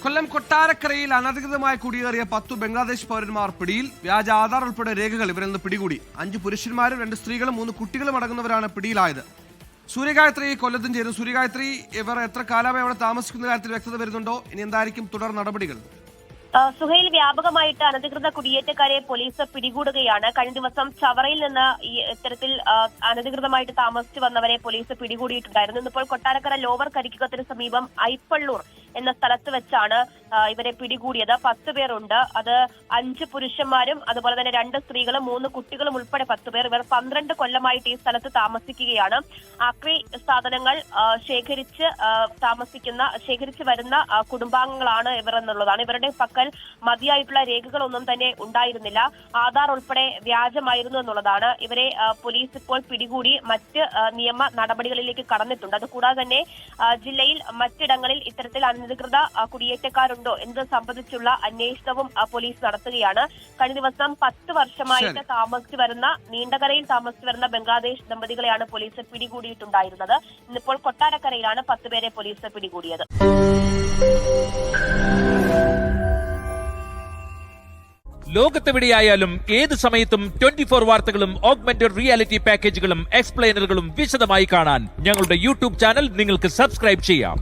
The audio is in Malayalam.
കൊല്ലം കൊട്ടാരക്കരയിൽ അനധികൃതമായി കുടിയേറിയ 10 ബംഗ്ലാദേശ് പൗരന്മാർ പിടിയിൽ. വ്യാജ ആധാർ ഉൾപ്പെടെ രേഖകൾ ഇവരിൽ നിന്ന് പിടികൂടി. 5 പുരുഷന്മാരും 2 സ്ത്രീകളും 3 കുട്ടികളും അടങ്ങുന്നവരാണ് പിടിയിലായത്. സൂര്യഗായത്രി കൊല്ലത്തും ചേരും. സൂര്യഗായത്രി, ഇവർ എത്ര കാലമായി അവിടെ താമസിക്കുന്ന കാര്യത്തിൽ വ്യക്തത വരുന്നുണ്ടോ? ഇനി എന്തായിരിക്കും തുടർ നടപടികൾ? സുഹൈൽ, വ്യാപകമായിട്ട് അനധികൃത കുടിയേറ്റക്കാരെ പോലീസ് പിടികൂടുകയാണ്. കഴിഞ്ഞ ദിവസം ചവറയിൽ നിന്ന് ഇത്തരത്തിൽ അനധികൃതമായിട്ട് താമസിച്ചു വന്നവരെ പോലീസ് പിടികൂടിയിട്ടുണ്ടായിരുന്നു. ഇന്നിപ്പോൾ കൊട്ടാരക്കര ലോവർ കരിക്കകത്തിന് സമീപം ഐപ്പള്ളൂർ എന്ന സ്ഥലത്ത് വെച്ചാണ് ഇവരെ പിടികൂടിയത്. 10 പേരുണ്ട്. അത് 5 പുരുഷന്മാരും അതുപോലെ തന്നെ 2 സ്ത്രീകളും 3 കുട്ടികളും ഉൾപ്പെടെ 10 പേർ. ഇവർ 12 കൊല്ലമായിട്ട് ഈ സ്ഥലത്ത് താമസിക്കുകയാണ്. ആക്രി സാധനങ്ങൾ ശേഖരിച്ച് വരുന്ന കുടുംബാംഗങ്ങളാണ് ഇവർ എന്നുള്ളതാണ്. ഇവരുടെ പക്കൽ മതിയായിട്ടുള്ള രേഖകളൊന്നും തന്നെ ഉണ്ടായിരുന്നില്ല. ആധാർ ഉൾപ്പെടെ വ്യാജമായിരുന്നു എന്നുള്ളതാണ്. ഇവരെ പോലീസ് ഇപ്പോൾ പിടികൂടി മറ്റ് നിയമ നടപടികളിലേക്ക് കടന്നിട്ടുണ്ട്. അതുകൂടാതെ തന്നെ ജില്ലയിൽ മറ്റിടങ്ങളിൽ ഇത്തരത്തിൽ അനധികൃത കുടിയേറ്റക്കാരുണ്ടോ എന്നത് സംബന്ധിച്ചുള്ള അന്വേഷണവും പോലീസ് നടത്തുകയാണ്. കഴിഞ്ഞ ദിവസം 10 വർഷമായിട്ട് നീണ്ടകരയിൽ താമസിച്ചു വരുന്ന ബംഗ്ലാദേശ് ദമ്പതികളെയാണ് പോലീസ് പിടികൂടിയിട്ടുണ്ടായിരുന്നത്. ഇന്നിപ്പോൾ കൊട്ടാരക്കരയിലാണ് 10 പേരെ പോലീസ് പിടികൂടിയത്. ലോകത്തെവിടെയായാലും ഏത് സമയത്തും 24 വാർത്തകളും ഓഗ്മെന്റഡ് റിയാലിറ്റി പാക്കേജുകളും എക്സ്പ്ലെയിനറുകളും വിശദമായി കാണാൻ ഞങ്ങളുടെ യൂട്യൂബ് ചാനൽ നിങ്ങൾക്ക് സബ്സ്ക്രൈബ് ചെയ്യാം.